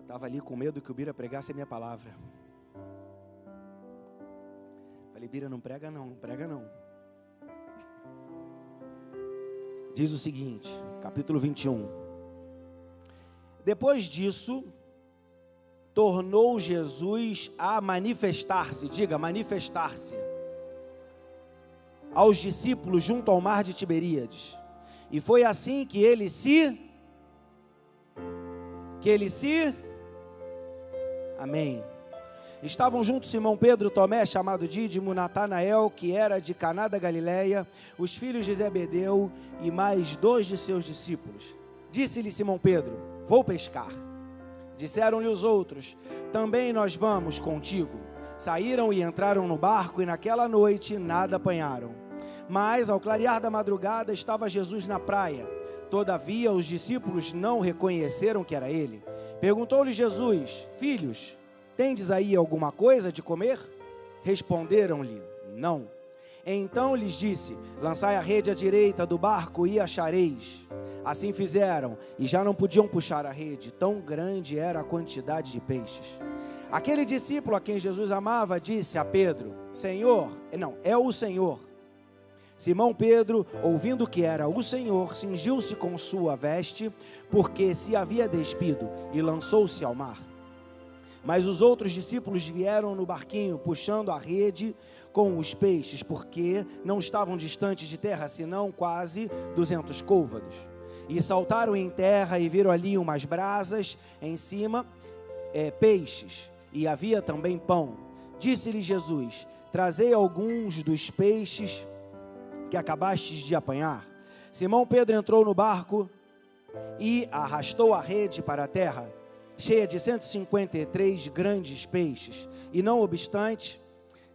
Estava ali com medo que o Bira pregasse a minha palavra. Falei, Bira, não prega não, não prega não. Diz o seguinte, capítulo 21. Depois disso, tornou Jesus a manifestar-se, diga, manifestar-se, aos discípulos junto ao mar de Tiberíades. E foi assim que ele se... Amém. Estavam juntos Simão Pedro, Tomé, chamado Dídimo, Natanael, que era de Caná da Galileia, os filhos de Zebedeu e mais 2 de seus discípulos. Disse-lhe Simão Pedro, vou pescar. Disseram-lhe os outros, também nós vamos contigo. Saíram e entraram no barco e naquela noite nada apanharam. Mas ao clarear da madrugada estava Jesus na praia. Todavia os discípulos não reconheceram que era ele. Perguntou-lhe Jesus, filhos, tendes aí alguma coisa de comer? Responderam-lhe, não. Então lhes disse, lançai a rede à direita do barco e achareis. Assim fizeram, e já não podiam puxar a rede, tão grande era a quantidade de peixes. Aquele discípulo a quem Jesus amava disse a Pedro, é o Senhor. Simão Pedro, ouvindo que era o Senhor, cingiu-se com sua veste, porque se havia despido, e lançou-se ao mar. Mas os outros discípulos vieram no barquinho, puxando a rede com os peixes, porque não estavam distantes de terra, senão quase 200 côvados. E saltaram em terra e viram ali umas brasas, em cima peixes, e havia também pão. Disse-lhe Jesus, trazei alguns dos peixes que acabastes de apanhar. Simão Pedro entrou no barco e arrastou a rede para a terra, cheia de 153 grandes peixes, e não obstante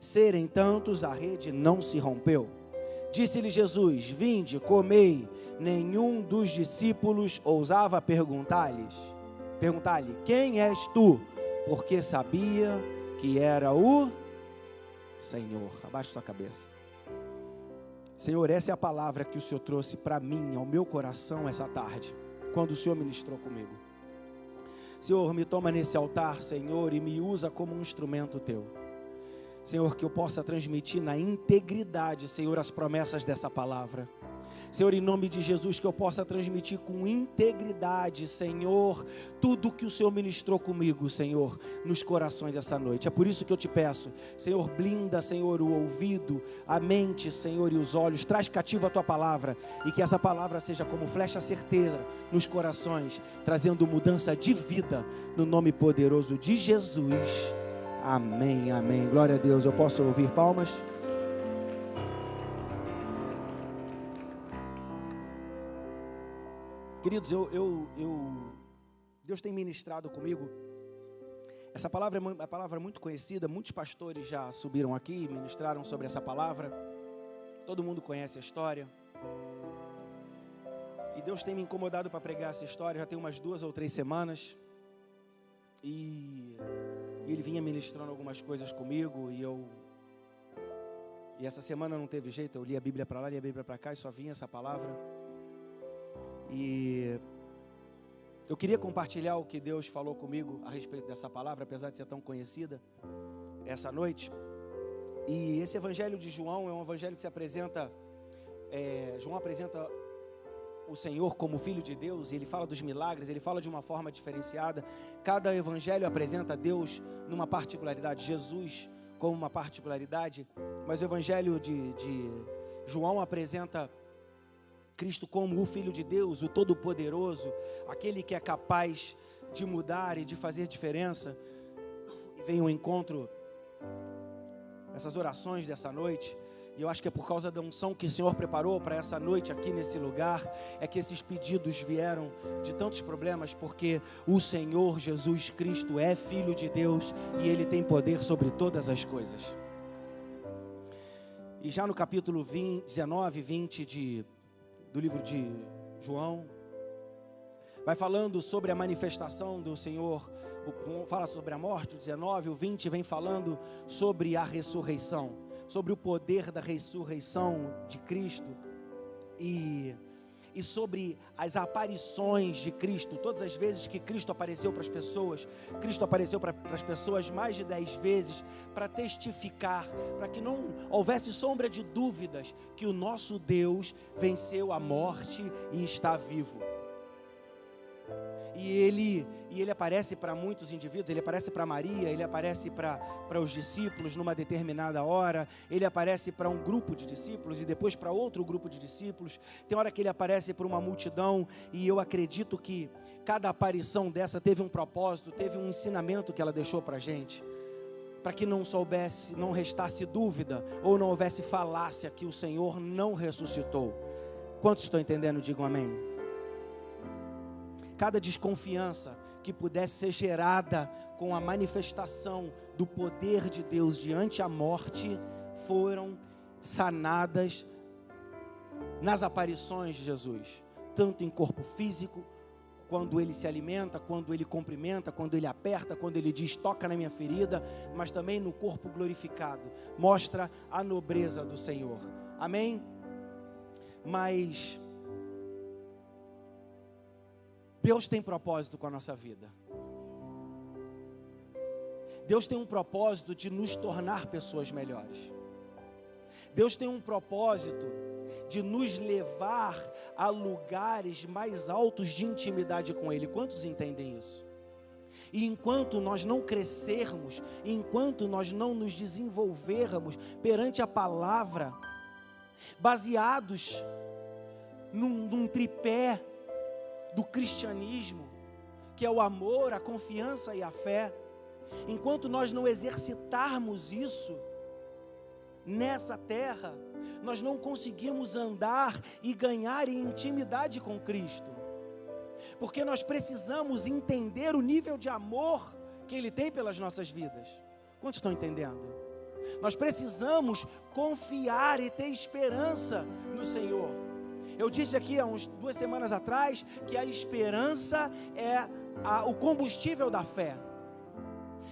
serem tantos, a rede não se rompeu. Disse-lhe Jesus, vinde, comei. Nenhum dos discípulos ousava perguntar-lhe, quem és tu? Porque sabia que era o Senhor. Abaixe sua cabeça. Senhor, essa é a palavra que o Senhor trouxe para mim, ao meu coração essa tarde, quando o Senhor ministrou comigo. Senhor, me toma nesse altar, Senhor, e me usa como um instrumento teu. Senhor, que eu possa transmitir na integridade, Senhor, as promessas dessa palavra. Senhor, em nome de Jesus, que eu possa transmitir com integridade, Senhor, tudo que o Senhor ministrou comigo, Senhor, nos corações essa noite. É por isso que eu te peço, Senhor, blinda, Senhor, o ouvido, a mente, Senhor, e os olhos, traz cativo a tua palavra, e que essa palavra seja como flecha certeira nos corações, trazendo mudança de vida, no nome poderoso de Jesus. Amém, amém. Glória a Deus. Eu posso ouvir palmas? Queridos, Deus tem ministrado comigo. Essa palavra é uma palavra muito conhecida. Muitos pastores já subiram aqui e ministraram sobre essa palavra. Todo mundo conhece a história. E Deus tem me incomodado para pregar essa história. Já tem umas 2 ou 3 semanas. E Ele vinha ministrando algumas coisas comigo. E essa semana não teve jeito. Eu li a Bíblia para lá, li a Bíblia para cá e só vinha essa palavra. E eu queria compartilhar o que Deus falou comigo a respeito dessa palavra, apesar de ser tão conhecida, essa noite. E esse evangelho de João é um evangelho que se apresenta, João apresenta o Senhor como Filho de Deus, e ele fala dos milagres, ele fala de uma forma diferenciada. Cada evangelho apresenta Deus numa particularidade, Jesus como uma particularidade, mas o evangelho de João apresenta Cristo como o Filho de Deus, o Todo-Poderoso, aquele que é capaz de mudar e de fazer diferença. E vem ao encontro essas orações dessa noite, e eu acho que é por causa da unção que o Senhor preparou para essa noite aqui nesse lugar, é que esses pedidos vieram de tantos problemas, porque o Senhor Jesus Cristo é Filho de Deus e Ele tem poder sobre todas as coisas. E já no capítulo 19 e 20 do livro de João, vai falando sobre a manifestação do Senhor, fala sobre a morte, o 19, o 20 vem falando sobre a ressurreição, sobre o poder da ressurreição de Cristo. E e sobre as aparições de Cristo. Todas as vezes que Cristo apareceu para as pessoas, Cristo apareceu para as pessoas mais de 10 vezes, para testificar, para que não houvesse sombra de dúvidas que o nosso Deus venceu a morte e está vivo. E ele aparece para muitos indivíduos, ele aparece para Maria, ele aparece para os discípulos numa determinada hora, ele aparece para um grupo de discípulos e depois para outro grupo de discípulos. Tem hora que ele aparece para uma multidão, e eu acredito que cada aparição dessa teve um propósito, teve um ensinamento que ela deixou para a gente, para que não restasse dúvida, ou não houvesse falácia que o Senhor não ressuscitou. Quantos estão entendendo? Digam amém. Cada desconfiança que pudesse ser gerada com a manifestação do poder de Deus diante a morte, foram sanadas nas aparições de Jesus, tanto em corpo físico, quando ele se alimenta, quando ele cumprimenta, quando ele aperta, quando ele diz toca na minha ferida, mas também no corpo glorificado, mostra a nobreza do Senhor, amém? Mas Deus tem propósito com a nossa vida. Deus tem um propósito de nos tornar pessoas melhores. Deus tem um propósito de nos levar a lugares mais altos de intimidade com Ele. Quantos entendem isso? E enquanto nós não crescermos, enquanto nós não nos desenvolvermos perante a palavra, baseados num tripé do cristianismo, que é o amor, a confiança e a fé, enquanto nós não exercitarmos isso nessa terra, nós não conseguimos andar e ganhar em intimidade com Cristo, porque nós precisamos entender o nível de amor que Ele tem pelas nossas vidas. Quantos estão entendendo? Nós precisamos confiar e ter esperança no Senhor. Eu disse aqui há 2 semanas atrás que a esperança é o combustível da fé.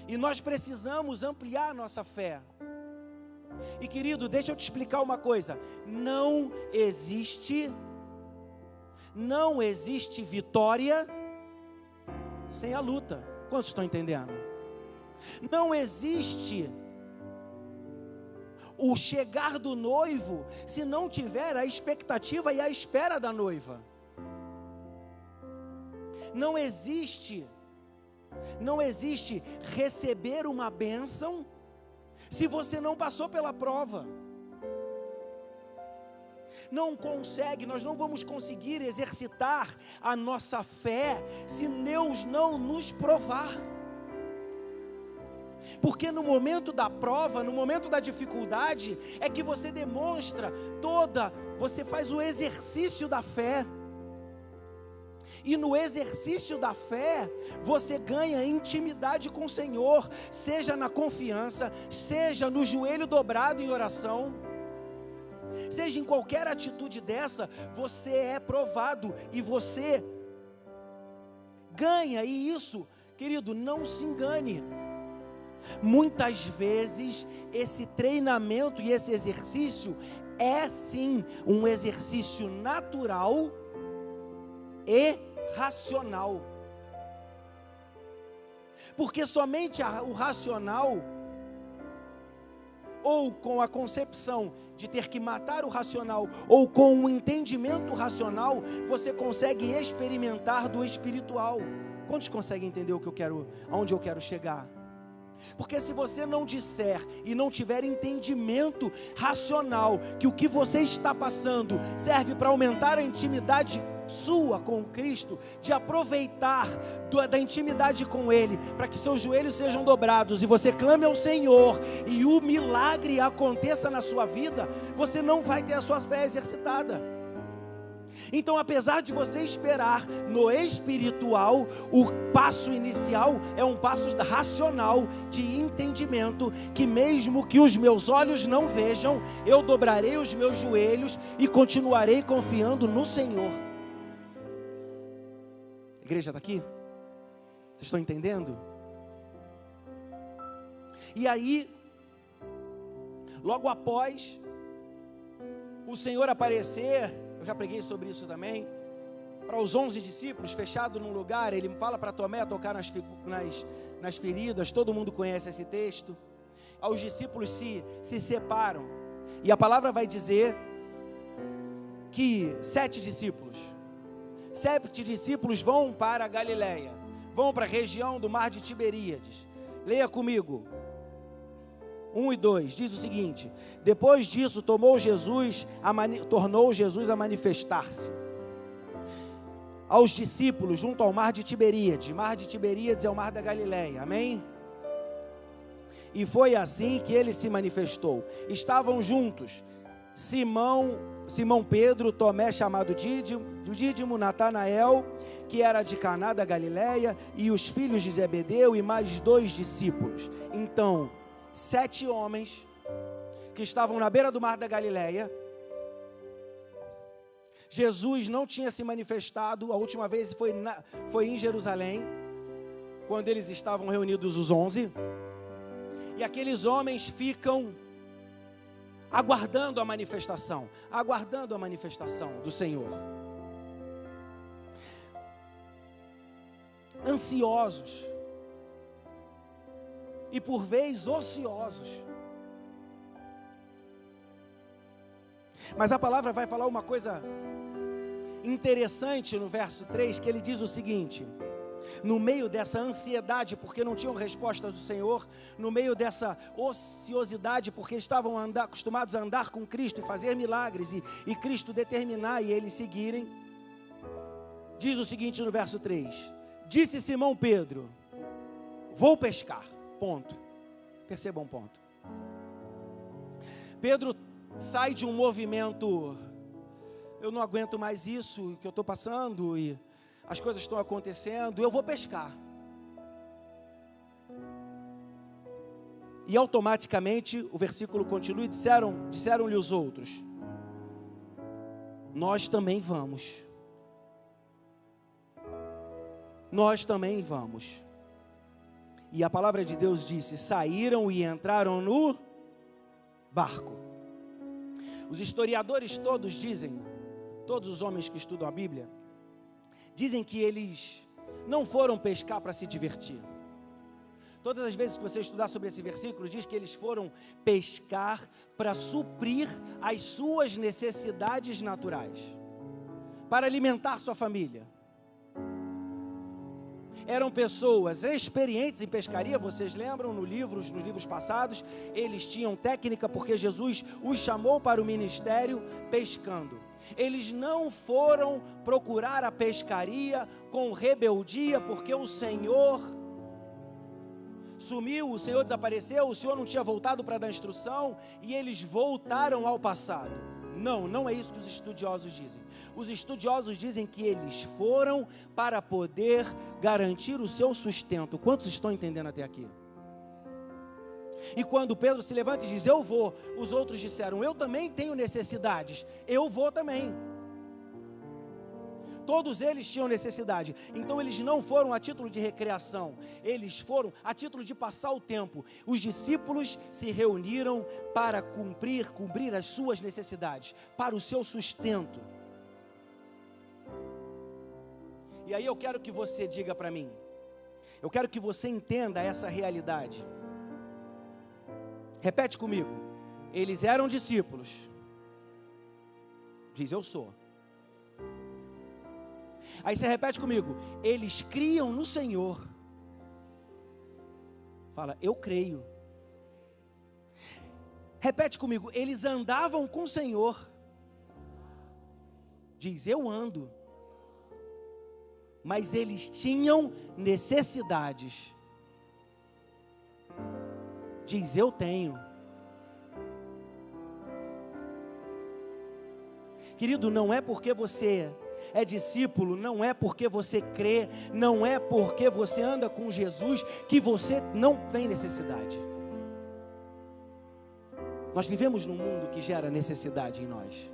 E nós precisamos ampliar a nossa fé. E querido, deixa eu te explicar uma coisa. Não existe vitória sem a luta. Quantos estão entendendo? Não existe o chegar do noivo se não tiver a expectativa e a espera da noiva. Não existe receber uma bênção se você não passou pela prova. Nós não vamos conseguir exercitar a nossa fé se Deus não nos provar. Porque no momento da prova, no momento da dificuldade, é que você demonstra você faz o exercício da fé. E no exercício da fé, você ganha intimidade com o Senhor, seja na confiança, seja no joelho dobrado em oração, seja em qualquer atitude dessa, você é provado e você ganha. E isso, querido, não se engane. Muitas vezes esse treinamento e esse exercício é sim um exercício natural e racional, porque somente o racional, ou com a concepção de ter que matar o racional, ou com o entendimento racional, você consegue experimentar do espiritual. Quantos conseguem entender aonde eu quero chegar? Porque se você não disser e não tiver entendimento racional que o que você está passando serve para aumentar a intimidade sua com Cristo, de aproveitar da intimidade com Ele, para que seus joelhos sejam dobrados e você clame ao Senhor e o milagre aconteça na sua vida, você não vai ter a sua fé exercitada. Então, apesar de você esperar no espiritual, o passo inicial é um passo racional de entendimento, que mesmo que os meus olhos não vejam, eu dobrarei os meus joelhos e continuarei confiando no Senhor. A igreja está aqui? Vocês estão entendendo? E aí, logo após o Senhor aparecer, eu já preguei sobre isso também, para os 11 discípulos, fechado num lugar, ele fala para Tomé tocar nas feridas, todo mundo conhece esse texto. Os discípulos se separam, e a palavra vai dizer que 7 discípulos vão para a Galileia, vão para a região do mar de Tiberíades. Leia comigo, 1 e 2, diz o seguinte: depois disso tornou Jesus a manifestar-se aos discípulos junto ao mar de Tiberíades. Mar de Tiberíades é o mar da Galileia, amém? E foi assim que ele se manifestou. Estavam juntos Simão Pedro, Tomé chamado Dídimo, Natanael, que era de Caná da Galileia, e os filhos de Zebedeu e mais 2 discípulos. Então, 7 homens que estavam na beira do mar da Galileia. Jesus não tinha se manifestado, a última vez foi em Jerusalém, quando eles estavam reunidos os 11, e aqueles homens ficam aguardando a manifestação do Senhor, ansiosos, e por vezes ociosos. Mas a palavra vai falar uma coisa interessante no verso 3, que ele diz o seguinte: no meio dessa ansiedade, porque não tinham respostas do Senhor, no meio dessa ociosidade, porque estavam acostumados a andar com Cristo e fazer milagres, e Cristo determinar e eles seguirem, diz o seguinte no verso 3: disse Simão Pedro: vou pescar, ponto. Perceba um ponto. Pedro sai de um movimento, eu não aguento mais isso que eu estou passando, e as coisas estão acontecendo, eu vou pescar. E automaticamente o versículo continua, e disseram-lhe os outros: nós também vamos. Nós também vamos. E a palavra de Deus disse: saíram e entraram no barco. Os historiadores todos dizem, todos os homens que estudam a Bíblia, dizem que eles não foram pescar para se divertir. Todas as vezes que você estudar sobre esse versículo, diz que eles foram pescar para suprir as suas necessidades naturais, para alimentar sua família. Eram pessoas experientes em pescaria, vocês lembram nos livros passados, eles tinham técnica, porque Jesus os chamou para o ministério pescando. Eles não foram procurar a pescaria com rebeldia, porque o Senhor sumiu, o Senhor desapareceu, o Senhor não tinha voltado para dar instrução, e eles voltaram ao passado. Não é isso que os estudiosos dizem. Os estudiosos dizem que eles foram para poder garantir o seu sustento. Quantos estão entendendo até aqui? E quando Pedro se levanta e diz: eu vou, os outros disseram: eu também tenho necessidades, eu vou também. Todos eles tinham necessidade, então eles não foram a título de recreação, eles foram a título de passar o tempo. Os discípulos se reuniram para cumprir as suas necessidades, para o seu sustento. E aí eu quero que você diga para mim, eu quero que você entenda essa realidade. Repete comigo: eles eram discípulos. Diz: eu sou. Aí você repete comigo: eles criam no Senhor. Fala: eu creio. Repete comigo: eles andavam com o Senhor. Diz: eu ando. Mas eles tinham necessidades. Diz: eu tenho. Querido, não é porque você é discípulo, não é porque você crê, não é porque você anda com Jesus que você não tem necessidade. Nós vivemos num mundo que gera necessidade em nós.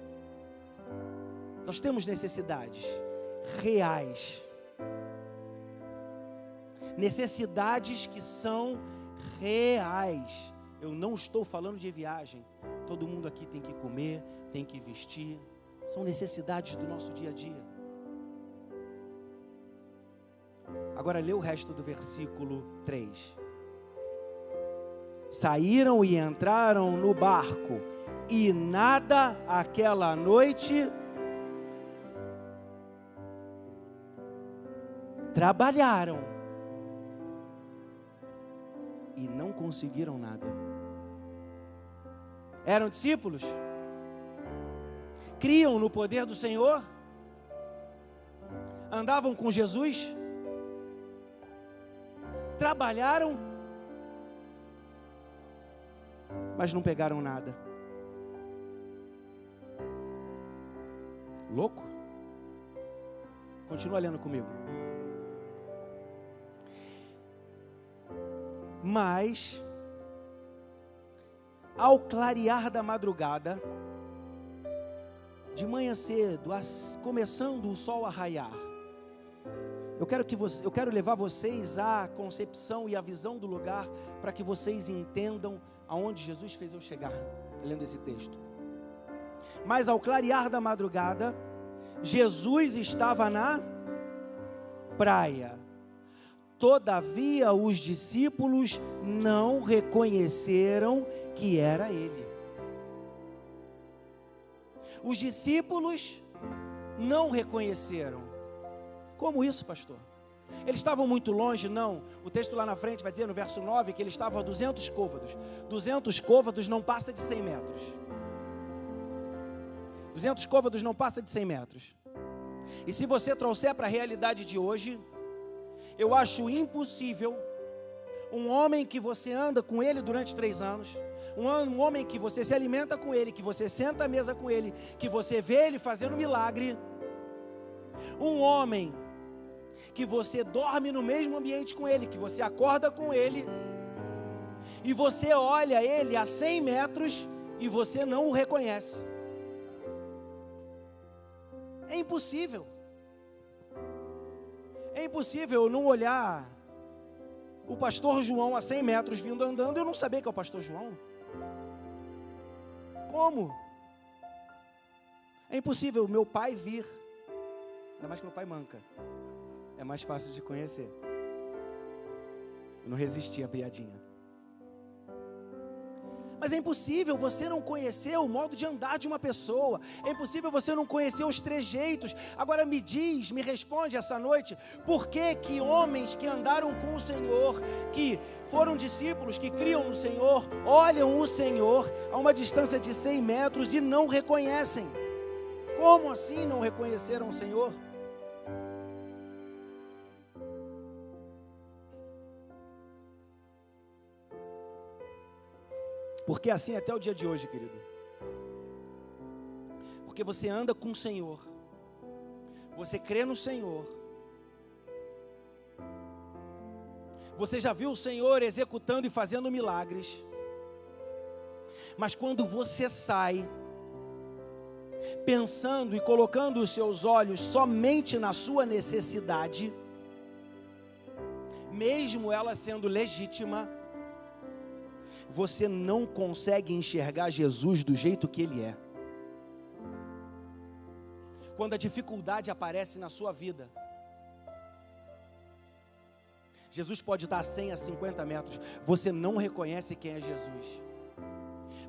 Nós temos necessidades reais. Necessidades que são reais. Eu não estou falando de viagem. Todo mundo aqui tem que comer, tem que vestir. São necessidades do nosso dia a dia. Agora lê o resto do versículo 3. Saíram e entraram no barco, e nada aquela noite trabalharam e não conseguiram nada. Eram discípulos? Criam no poder do Senhor? Andavam com Jesus? Trabalharam, mas não pegaram nada. Louco? Continua lendo comigo. Mas, ao clarear da madrugada, de manhã cedo, começando o sol a raiar, eu quero levar vocês à concepção e à visão do lugar, para que vocês entendam aonde Jesus fez eu chegar, lendo esse texto. Mas ao clarear da madrugada, Jesus estava na praia. Todavia os discípulos não reconheceram que era ele. Os discípulos não reconheceram. Como isso, pastor? Eles estavam muito longe? Não. O texto lá na frente vai dizer no verso 9 que eles estavam a 200 côvados. 200 côvados não passa de 100 metros. 200 côvados não passa de 100 metros. E se você trouxer para a realidade de hoje, eu acho impossível um homem que você anda com ele durante 3 anos, um homem que você se alimenta com ele, que você senta à mesa com ele, que você vê ele fazendo milagre, um homem que você dorme no mesmo ambiente com ele, que você acorda com ele, e você olha ele a 100 metros e você não o reconhece. É impossível. É impossível eu não olhar o pastor João a 100 metros vindo andando e eu não saber que é o pastor João. Como? É impossível meu pai vir, ainda mais que meu pai manca. É mais fácil de conhecer. Eu não resisti à piadinha. Mas é impossível você não conhecer o modo de andar de uma pessoa. É impossível você não conhecer os trejeitos. Agora me responde essa noite, por que homens que andaram com o Senhor, que foram discípulos, que criam no Senhor, olham o Senhor a uma distância de 100 metros e não reconhecem? Como assim não reconheceram o Senhor? Porque assim até o dia de hoje, querido. Porque você anda com o Senhor, você crê no Senhor, você já viu o Senhor executando e fazendo milagres, mas quando você sai, pensando e colocando os seus olhos somente na sua necessidade, mesmo ela sendo legítima, você não consegue enxergar Jesus do jeito que Ele é. Quando a dificuldade aparece na sua vida, Jesus pode estar a 100, a 50 metros, você não reconhece quem é Jesus,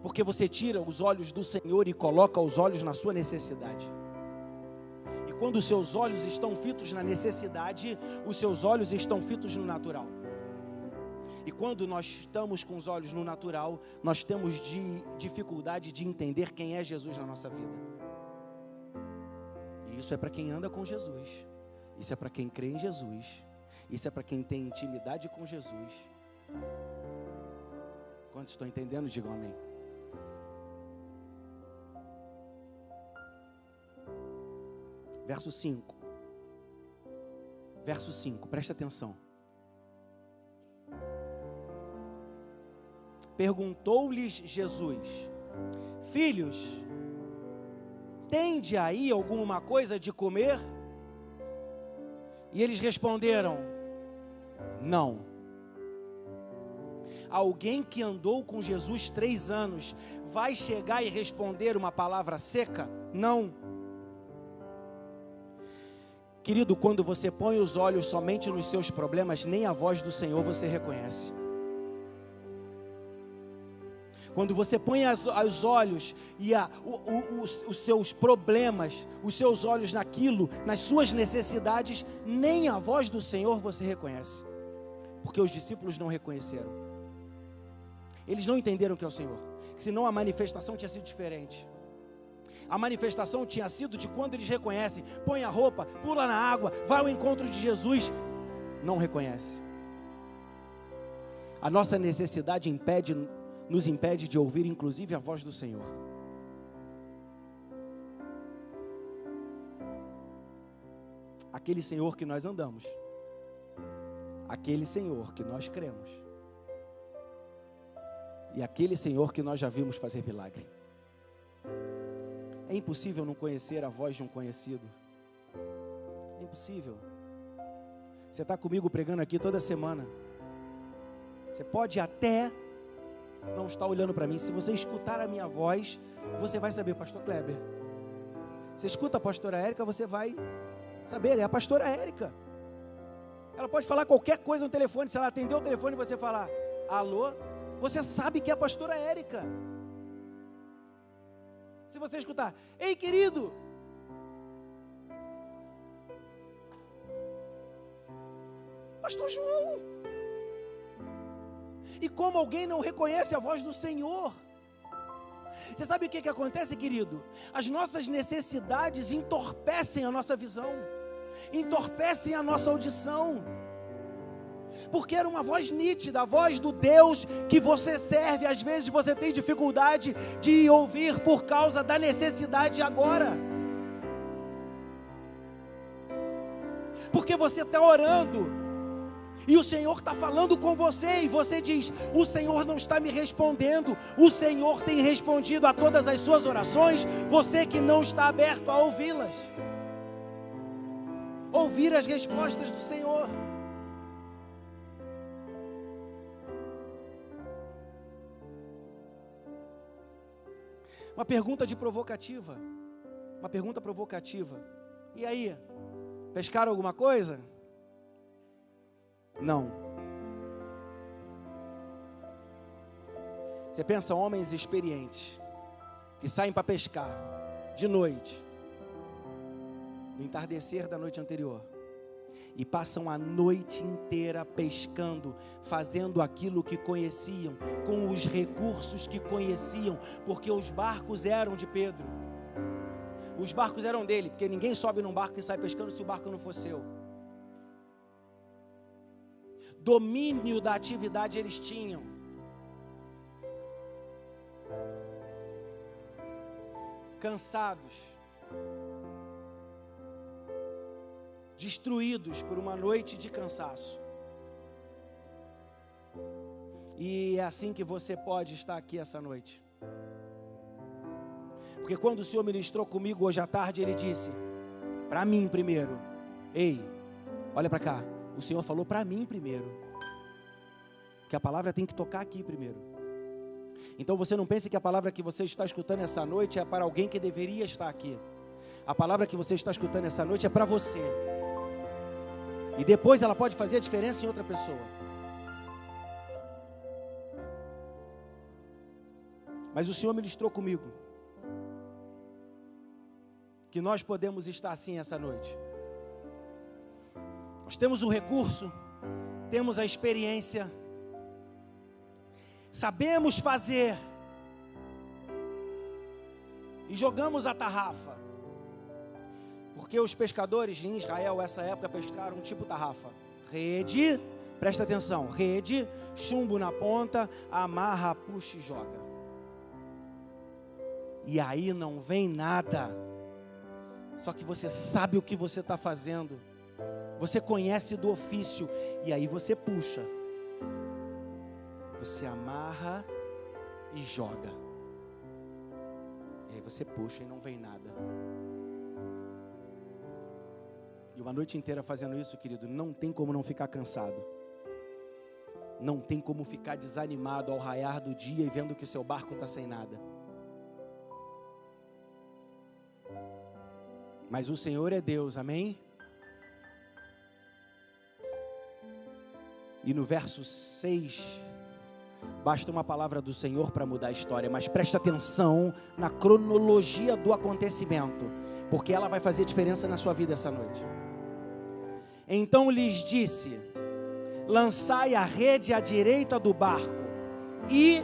porque você tira os olhos do Senhor e coloca os olhos na sua necessidade. E quando os seus olhos estão fitos na necessidade, os seus olhos estão fitos no natural. E quando nós estamos com os olhos no natural, nós temos dificuldade de entender quem é Jesus na nossa vida. E isso é para quem anda com Jesus. Isso é para quem crê em Jesus. Isso é para quem tem intimidade com Jesus. Quantos estão entendendo? Digam amém. Verso 5. Verso 5, presta atenção. Perguntou-lhes Jesus: filhos, tende aí alguma coisa de comer? E eles responderam: não. Alguém que andou com Jesus 3 anos vai chegar e responder uma palavra seca? Não. Querido, quando você põe os olhos somente nos seus problemas, nem a voz do Senhor você reconhece. Quando você põe os olhos e os seus problemas, os seus olhos naquilo, nas suas necessidades, nem a voz do Senhor você reconhece. Porque os discípulos não reconheceram. Eles não entenderam que é o Senhor. Que senão a manifestação tinha sido diferente. A manifestação tinha sido de quando eles reconhecem, põe a roupa, pula na água, vai ao encontro de Jesus. Não reconhece. A nossa necessidade nos impede de ouvir inclusive a voz do Senhor. Aquele Senhor que nós andamos, aquele Senhor que nós cremos, e aquele Senhor que nós já vimos fazer milagre. É impossível não conhecer a voz de um conhecido. É impossível. Você está comigo pregando aqui toda semana. Você pode até não estar olhando para mim. Se você escutar a minha voz, você vai saber, pastor Kleber. Você escuta a pastora Érica, você vai saber, é a pastora Érica. Ela pode falar qualquer coisa no telefone. Se ela atender o telefone e você falar, alô, você sabe que é a pastora Érica. Se você escutar, ei querido, pastor João. E como alguém não reconhece a voz do Senhor? Você sabe o que acontece, querido? As nossas necessidades entorpecem a nossa visão, entorpecem a nossa audição, porque era uma voz nítida, a voz do Deus que você serve. Às vezes você tem dificuldade de ouvir por causa da necessidade agora, porque você está orando e o Senhor está falando com você, e você diz, o Senhor não está me respondendo. O Senhor tem respondido a todas as suas orações, você que não está aberto a ouvi-las, ouvir as respostas do Senhor. Uma pergunta provocativa. Uma pergunta provocativa. E aí? Pescaram alguma coisa? Não. Você pensa, homens experientes que saem para pescar de noite, no entardecer da noite anterior, e passam a noite inteira pescando, fazendo aquilo que conheciam, com os recursos que conheciam, porque os barcos eram de Pedro, os barcos eram dele, porque ninguém sobe num barco e sai pescando se o barco não for seu. Domínio da atividade eles tinham. Cansados, destruídos por uma noite de cansaço. E é assim que você pode estar aqui essa noite. Porque quando o Senhor ministrou comigo hoje à tarde, Ele disse, para mim primeiro, ei, olha para cá, o Senhor falou para mim primeiro, que a palavra tem que tocar aqui primeiro. Então você não pense que a palavra que você está escutando essa noite é para alguém que deveria estar aqui. A palavra que você está escutando essa noite é para você. E depois ela pode fazer a diferença em outra pessoa. Mas o Senhor ministrou comigo que nós podemos estar assim essa noite. Nós temos o recurso, temos a experiência, sabemos fazer e jogamos a tarrafa. Porque os pescadores em Israel, essa época, pescaram um tipo tarrafa. Rede, presta atenção, rede, chumbo na ponta, amarra, puxa e joga. E aí não vem nada. Só que você sabe o que você está fazendo. Você conhece do ofício. E aí você puxa. Você amarra e joga. E aí você puxa e não vem nada. E uma noite inteira fazendo isso, querido, não tem como não ficar cansado. Não tem como ficar desanimado ao raiar do dia e vendo que seu barco está sem nada. Mas o Senhor é Deus, amém? E no verso 6, basta uma palavra do Senhor para mudar a história, mas presta atenção na cronologia do acontecimento, porque ela vai fazer diferença na sua vida essa noite. Então lhes disse: lançai a rede à direita do barco e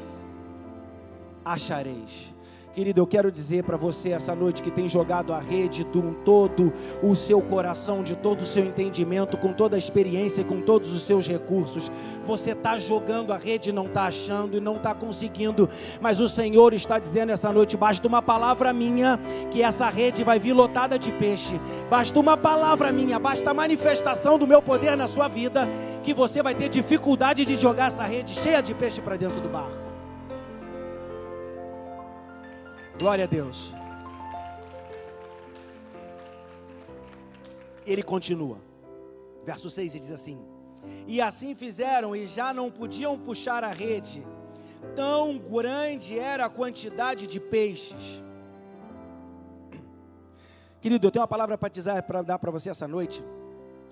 achareis. Querido, eu quero dizer para você essa noite que tem jogado a rede de todo o seu coração, de todo o seu entendimento, com toda a experiência e com todos os seus recursos. Você está jogando a rede e não está achando e não está conseguindo, mas o Senhor está dizendo essa noite: basta uma palavra minha que essa rede vai vir lotada de peixe. Basta uma palavra minha, basta a manifestação do meu poder na sua vida, que você vai ter dificuldade de jogar essa rede cheia de peixe para dentro do barco. Glória a Deus. Ele continua, verso 6, e diz assim: e assim fizeram, e já não podiam puxar a rede, tão grande era a quantidade de peixes. Querido, eu tenho uma palavra para dar para você essa noite.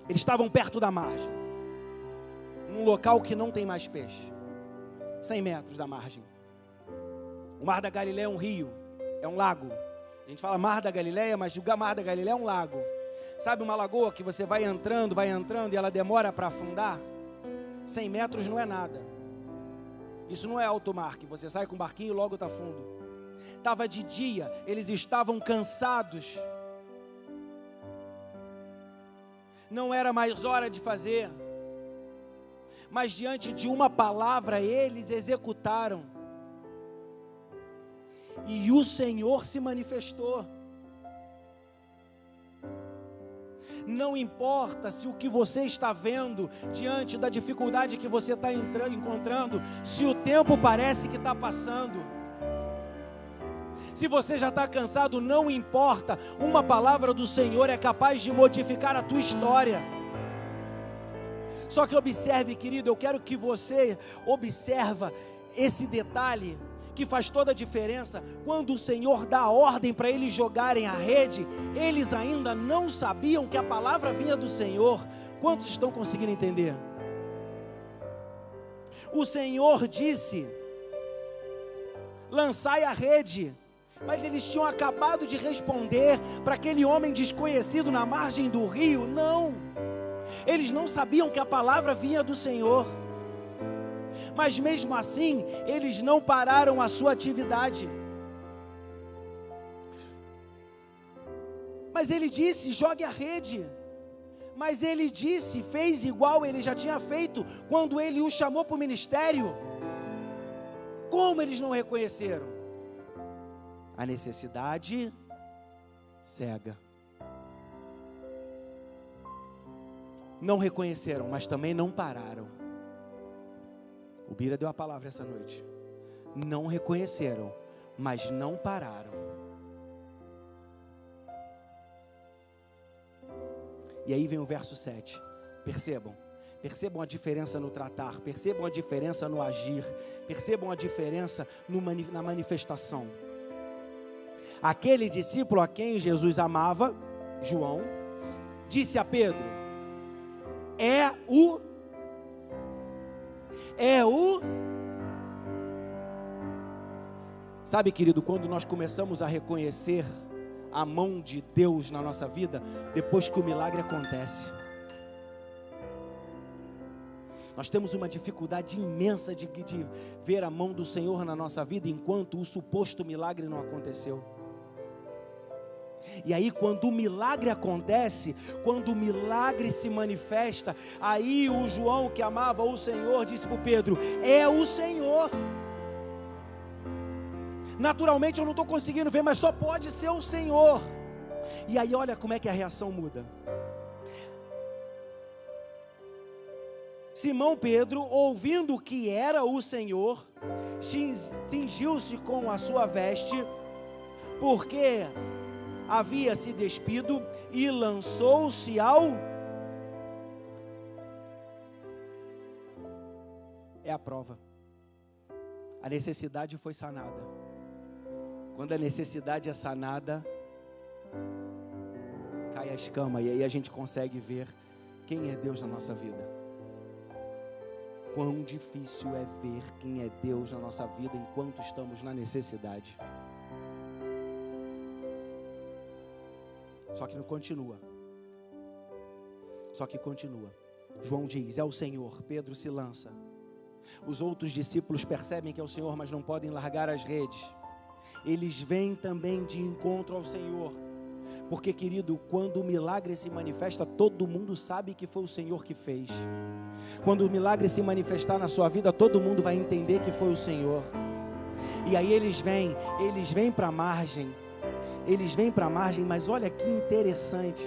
Eles estavam perto da margem, num local que não tem mais peixe, 100 metros da margem. O Mar da Galileia é um rio, é um lago. A gente fala Mar da Galileia, mas o Mar da Galileia é um lago. Sabe uma lagoa que você vai entrando e ela demora para afundar? 100 metros não é nada. Isso não é alto mar, que você sai com o barquinho e logo está fundo. Estava de dia, eles estavam cansados. Não era mais hora de fazer. Mas diante de uma palavra, eles executaram. E o Senhor se manifestou. Não importa se o que você está vendo diante da dificuldade que você está encontrando, se o tempo parece que está passando, se você já está cansado, não importa, uma palavra do Senhor é capaz de modificar a tua história. Só que observe, querido, eu quero que você observe esse detalhe que faz toda a diferença. Quando o Senhor dá a ordem para eles jogarem a rede, eles ainda não sabiam que a palavra vinha do Senhor. Quantos estão conseguindo entender? O Senhor disse: lançai a rede, mas eles tinham acabado de responder para aquele homem desconhecido na margem do rio. Não, eles não sabiam que a palavra vinha do Senhor. Mas mesmo assim, eles não pararam a sua atividade. Mas ele disse: jogue a rede. Mas ele disse, fez igual ele já tinha feito quando ele o chamou para o ministério. Como eles não reconheceram? A necessidade cega. Não reconheceram, mas também não pararam. O Bira deu a palavra essa noite. Não reconheceram, mas não pararam. E aí vem o verso 7. Percebam a diferença no tratar, percebam a diferença no agir, percebam a diferença na manifestação. Aquele discípulo a quem Jesus amava, João, disse a Pedro: Sabe, querido, quando nós começamos a reconhecer a mão de Deus na nossa vida, depois que o milagre acontece, nós temos uma dificuldade imensa de ver a mão do Senhor na nossa vida, enquanto o suposto milagre não aconteceu. E aí quando o milagre acontece, quando o milagre se manifesta, aí o João, que amava o Senhor, disse para o Pedro: é o Senhor. Naturalmente eu não estou conseguindo ver, mas só pode ser o Senhor. E aí olha como é que a reação muda. Simão Pedro, ouvindo que era o Senhor, cingiu-se com a sua veste, porque havia se despido, e lançou-se ao... É a prova. A necessidade foi sanada. Quando a necessidade é sanada, cai a escama, e aí a gente consegue ver quem é Deus na nossa vida. quão difícil é ver quem é Deus na nossa vida enquanto estamos na necessidade. Só que não continua. Só que continua. João diz, é o Senhor. Pedro se lança. Os outros discípulos percebem que é o Senhor, mas não podem largar as redes. Eles vêm também de encontro ao Senhor. Porque, querido, quando o milagre se manifesta, todo mundo sabe que foi o Senhor que fez. Quando o milagre se manifestar na sua vida, todo mundo vai entender que foi o Senhor. E aí eles vêm para a margem. Eles vêm para a margem, mas olha que interessante.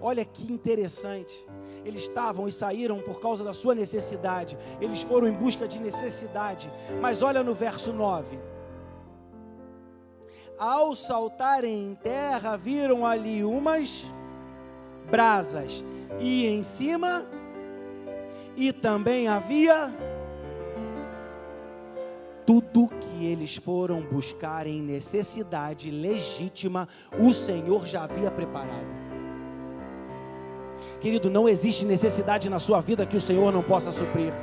Olha que interessante. Eles estavam e saíram por causa da sua necessidade. Eles foram em busca de necessidade. Mas olha no verso 9. Ao saltarem em terra, viram ali umas brasas. E em cima, e também havia tudo que eles foram buscar em necessidade legítima, o Senhor já havia preparado. Querido, não existe necessidade na sua vida que o Senhor não possa suprir.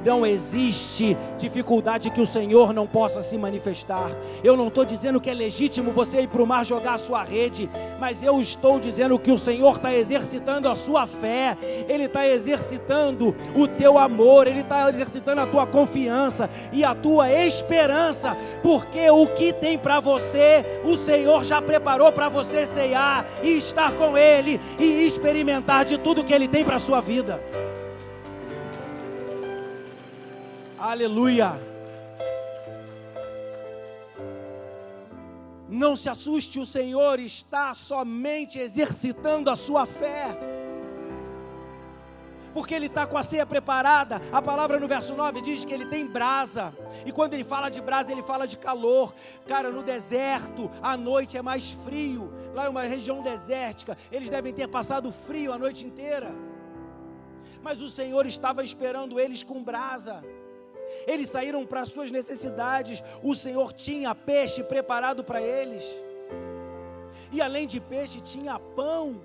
Não existe dificuldade que o Senhor não possa se manifestar. Eu não estou dizendo que é legítimo você ir para o mar jogar a sua rede, mas eu estou dizendo que o Senhor está exercitando a sua fé, Ele está exercitando o teu amor, Ele está exercitando a tua confiança e a tua esperança, porque o que tem para você, o Senhor já preparou para você ceiar e estar com Ele e experimentar de tudo que Ele tem para a sua vida. Aleluia. Não se assuste, o Senhor está somente exercitando a sua fé, porque Ele está com a ceia preparada. A palavra no verso 9 diz que Ele tem brasa, e quando Ele fala de brasa, Ele fala de calor. Cara, no deserto, à noite é mais frio, lá é uma região desértica, eles devem ter passado frio a noite inteira, mas o Senhor estava esperando eles com brasa. Eles saíram para as suas necessidades, o Senhor tinha peixe preparado para eles, e além de peixe tinha pão.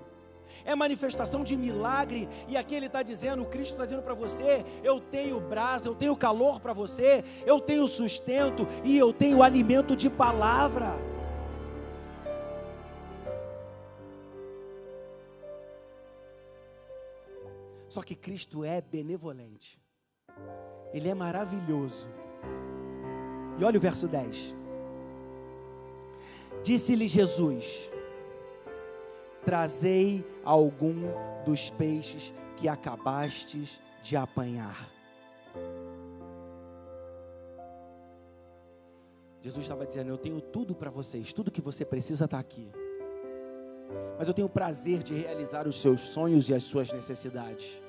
É manifestação de milagre. E aqui Ele está dizendo, o Cristo está dizendo para você, eu tenho brasa, eu tenho calor para você, eu tenho sustento e eu tenho alimento de palavra. Só que Cristo é benevolente, Ele é maravilhoso. E olha o verso 10. Disse-lhe Jesus: trazei algum dos peixes que acabastes de apanhar. Jesus estava dizendo, eu tenho tudo para vocês, tudo que você precisa está aqui, mas eu tenho o prazer de realizar os seus sonhos e as suas necessidades.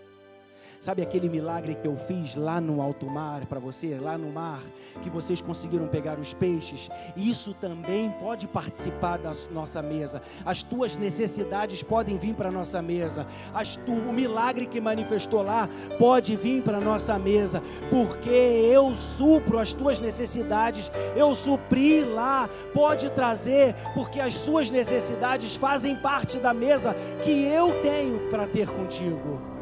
Sabe aquele milagre que eu fiz lá no alto mar para você, lá no mar, que vocês conseguiram pegar os peixes? Isso também pode participar da nossa mesa. As tuas necessidades podem vir para a nossa mesa. O milagre que manifestou lá pode vir para a nossa mesa, porque eu supro as tuas necessidades. Eu supri lá, pode trazer, porque as suas necessidades fazem parte da mesa que eu tenho para ter contigo.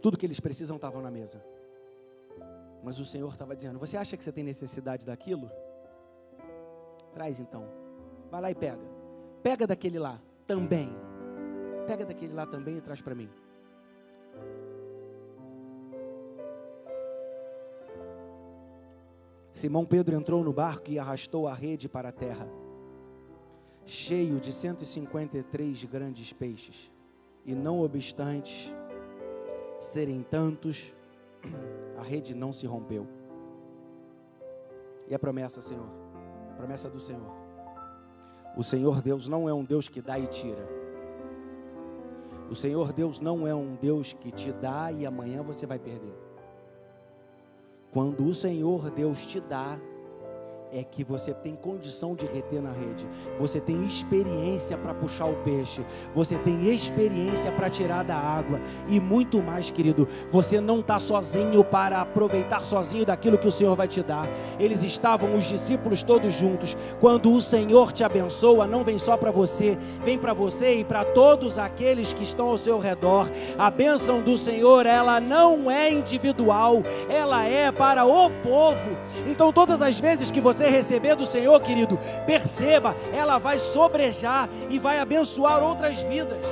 Tudo que eles precisam estava na mesa. Mas o Senhor estava dizendo, você acha que você tem necessidade daquilo? Traz então. Vai lá e pega. Pega daquele lá também. Pega daquele lá também e traz para mim. Simão Pedro entrou no barco e arrastou a rede para a terra, cheio de 153 grandes peixes. E não obstante serem tantos, a rede não se rompeu. E a promessa, Senhor, a promessa do Senhor, o Senhor Deus não é um Deus que dá e tira. O Senhor Deus não é um Deus que te dá e amanhã você vai perder. Quando o Senhor Deus te dá, é que você tem condição de reter na rede, você tem experiência para puxar o peixe, você tem experiência para tirar da água, e muito mais, querido. Você não está sozinho para aproveitar sozinho daquilo que o Senhor vai te dar. Eles estavam, os discípulos todos juntos. Quando o Senhor te abençoa, não vem só para você, vem para você e para todos aqueles que estão ao seu redor. A bênção do Senhor, ela não é individual, ela é para o povo. Então todas as vezes que você receber do Senhor, querido, perceba, ela vai sobrejar e vai abençoar outras vidas.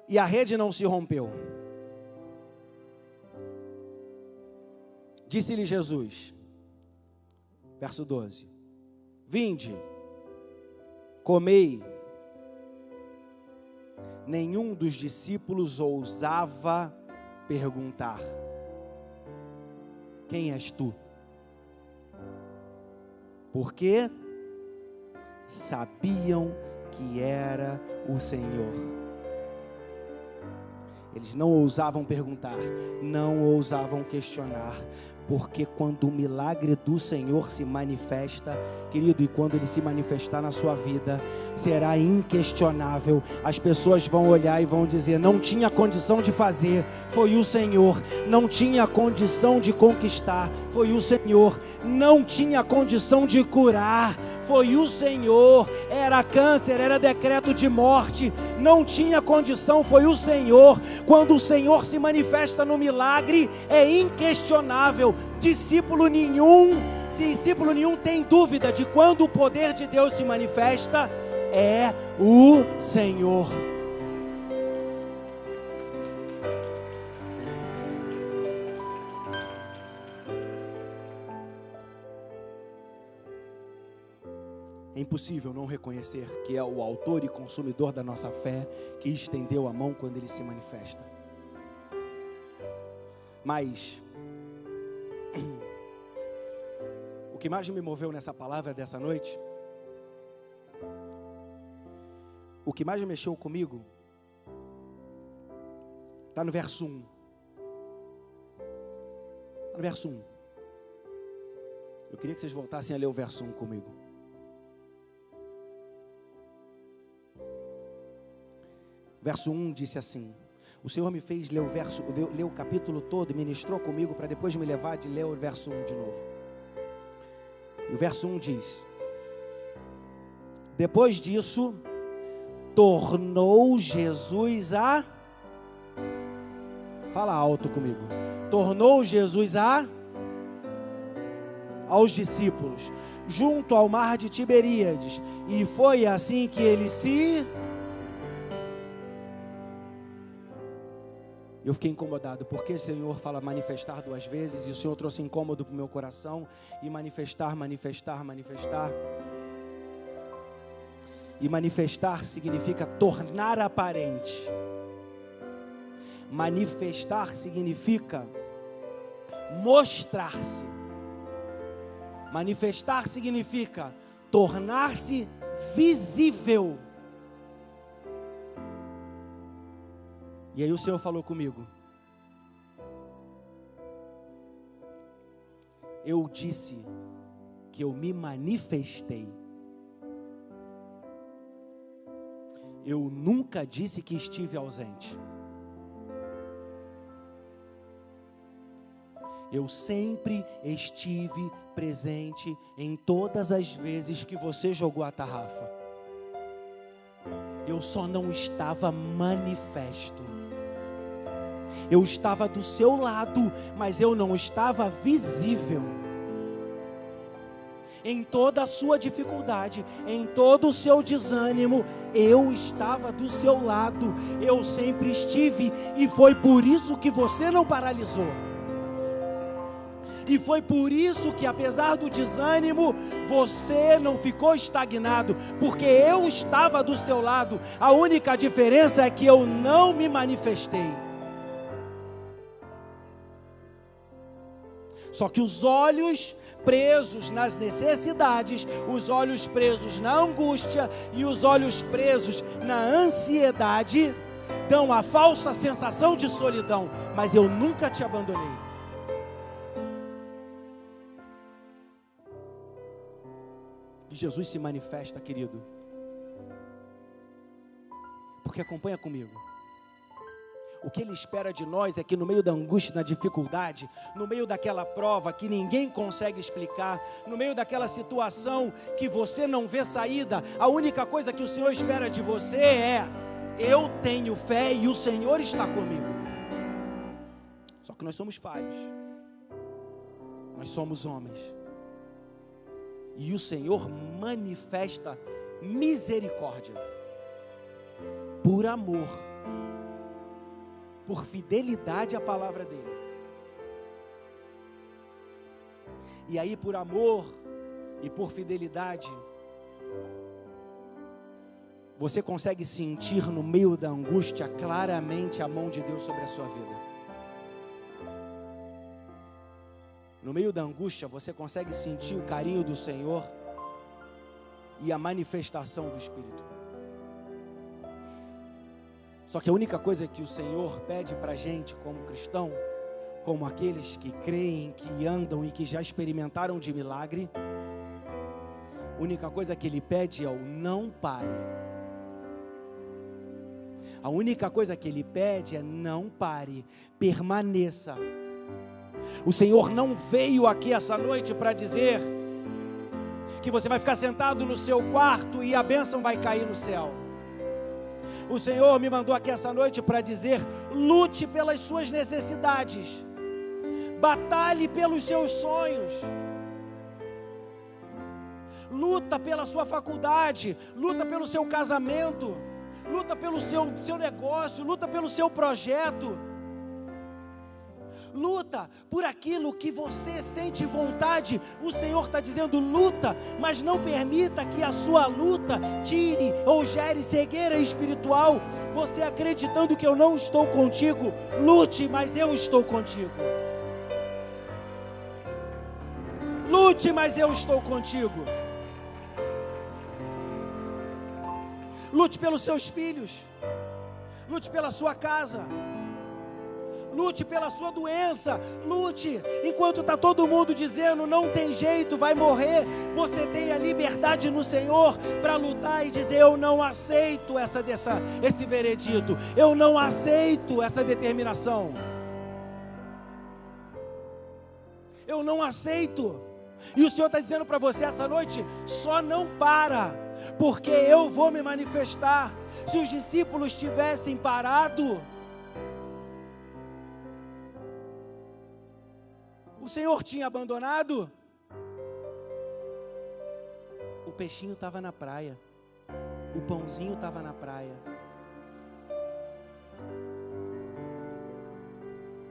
E a rede não se rompeu. Disse-lhe Jesus, verso 12: vinde, comei. Nenhum dos discípulos ousava perguntar: quem és tu? Porque sabiam que era o Senhor. Eles não ousavam perguntar, não ousavam questionar, porque quando o milagre do Senhor se manifesta, querido, e quando ele se manifestar na sua vida, será inquestionável. As pessoas vão olhar e vão dizer: não tinha condição de fazer, foi o Senhor. Não tinha condição de conquistar, foi o Senhor. Não tinha condição de curar, foi o Senhor. Era câncer, era decreto de morte, não tinha condição, foi o Senhor. Quando o Senhor se manifesta no milagre, é inquestionável. Discípulo nenhum tem dúvida de quando o poder de Deus se manifesta, é o Senhor. É impossível não reconhecer que é o autor e consumidor da nossa fé que estendeu a mão quando ele se manifesta. Mas o que mais me moveu nessa palavra dessa noite, o que mais mexeu comigo, está no verso 1. No verso 1. Eu queria que vocês voltassem a ler o verso 1 comigo. Verso 1 disse assim: o Senhor me fez ler o capítulo todo e ministrou comigo para depois me levar de ler o verso 1 de novo. E o verso 1 diz: depois disso, tornou Jesus a... Fala alto comigo. Tornou Jesus aos discípulos, junto ao mar de Tiberíades. E foi assim que ele se... Eu fiquei incomodado, porque o Senhor fala manifestar 2 vezes, e o Senhor trouxe incômodo para o meu coração, e manifestar. E manifestar significa tornar aparente. Manifestar significa mostrar-se. Manifestar significa tornar-se visível. E aí o Senhor falou comigo: eu disse que eu me manifestei. Eu nunca disse que estive ausente. Eu sempre estive presente em todas as vezes que você jogou a tarrafa. Eu só não estava manifesto. Eu estava do seu lado, mas eu não estava visível. Em toda a sua dificuldade, em todo o seu desânimo, eu estava do seu lado. Eu sempre estive, e foi por isso que você não paralisou. E foi por isso que, apesar do desânimo, você não ficou estagnado, porque eu estava do seu lado. A única diferença é que eu não me manifestei. Só que os olhos presos nas necessidades, os olhos presos na angústia e os olhos presos na ansiedade, dão a falsa sensação de solidão, mas eu nunca te abandonei. E Jesus se manifesta, querido, porque acompanha comigo. O que Ele espera de nós é que no meio da angústia, da dificuldade, no meio daquela prova que ninguém consegue explicar, no meio daquela situação que você não vê saída, a única coisa que o Senhor espera de você é: eu tenho fé e o Senhor está comigo. Só que nós somos falhos, nós somos homens, e o Senhor manifesta misericórdia, por amor, por fidelidade à palavra dele. E aí, por amor e por fidelidade, você consegue sentir no meio da angústia claramente a mão de Deus sobre a sua vida. No meio da angústia, você consegue sentir o carinho do Senhor e a manifestação do Espírito. Só que a única coisa que o Senhor pede para a gente como cristão, como aqueles que creem, que andam e que já experimentaram de milagre, a única coisa que Ele pede é o não pare. A única coisa que Ele pede é não pare, permaneça. O Senhor não veio aqui essa noite para dizer que você vai ficar sentado no seu quarto e a bênção vai cair no céu. O Senhor me mandou aqui essa noite para dizer: lute pelas suas necessidades, batalhe pelos seus sonhos, luta pela sua faculdade, luta pelo seu casamento, luta pelo seu negócio, luta pelo seu projeto, luta por aquilo que você sente vontade. O Senhor está dizendo: luta, mas não permita que a sua luta tire ou gere cegueira espiritual. Você acreditando que eu não estou contigo, lute, mas eu estou contigo. Lute, mas eu estou contigo. Lute pelos seus filhos, lute pela sua casa, lute pela sua doença, lute. Enquanto está todo mundo dizendo não tem jeito, vai morrer, você tem a liberdade no Senhor para lutar e dizer: eu não aceito esse veredito, eu não aceito essa determinação, eu não aceito. E o Senhor está dizendo para você essa noite: só não para, porque eu vou me manifestar. Se os discípulos tivessem parado, o Senhor tinha abandonado. O peixinho estava na praia, o pãozinho estava na praia,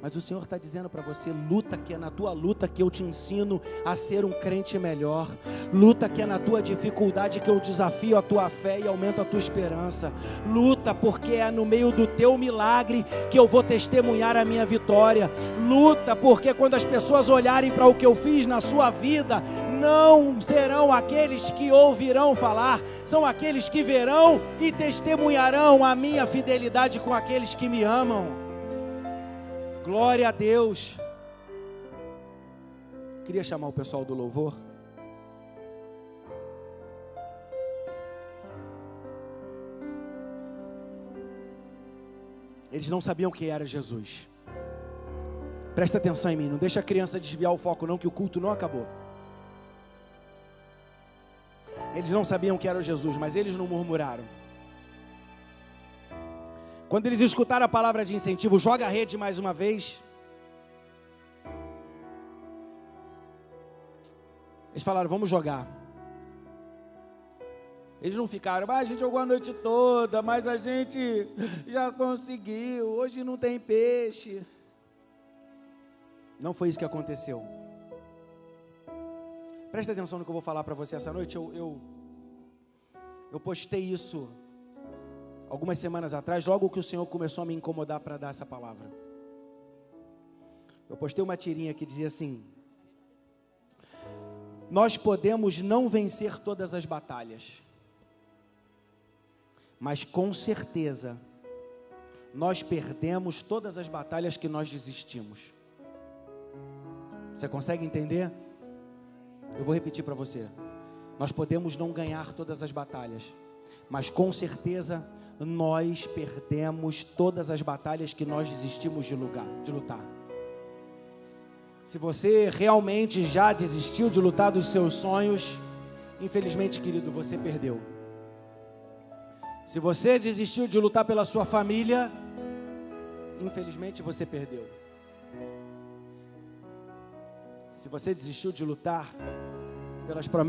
mas o Senhor está dizendo para você: luta, que é na tua luta que eu te ensino a ser um crente melhor. Luta, que é na tua dificuldade que eu desafio a tua fé e aumento a tua esperança. Luta, porque é no meio do teu milagre que eu vou testemunhar a minha vitória. Luta, porque quando as pessoas olharem para o que eu fiz na sua vida, não serão aqueles que ouvirão falar, são aqueles que verão e testemunharão a minha fidelidade com aqueles que me amam. Glória a Deus. Queria chamar o pessoal do louvor. Eles não sabiam quem era Jesus. Presta atenção em mim, não deixa a criança desviar o foco não, que o culto não acabou. Eles não sabiam quem era Jesus, mas eles não murmuraram. Quando eles escutaram a palavra de incentivo: joga a rede mais uma vez, eles falaram: vamos jogar. Eles não ficaram: a gente jogou a noite toda, mas a gente já conseguiu, hoje não tem peixe. Não foi isso que aconteceu. Presta atenção no que eu vou falar para você essa noite. Eu postei isso algumas semanas atrás, logo que o Senhor começou a me incomodar para dar essa palavra. Eu postei uma tirinha que dizia assim: nós podemos não vencer todas as batalhas, mas com certeza nós perdemos todas as batalhas que nós desistimos. Você consegue entender? Eu vou repetir para você. Nós podemos não ganhar todas as batalhas, mas com certeza nós perdemos todas as batalhas que nós desistimos de lutar. Se você realmente já desistiu de lutar dos seus sonhos, infelizmente, querido, você perdeu. Se você desistiu de lutar pela sua família, infelizmente você perdeu. Se você desistiu de lutar pelas promessas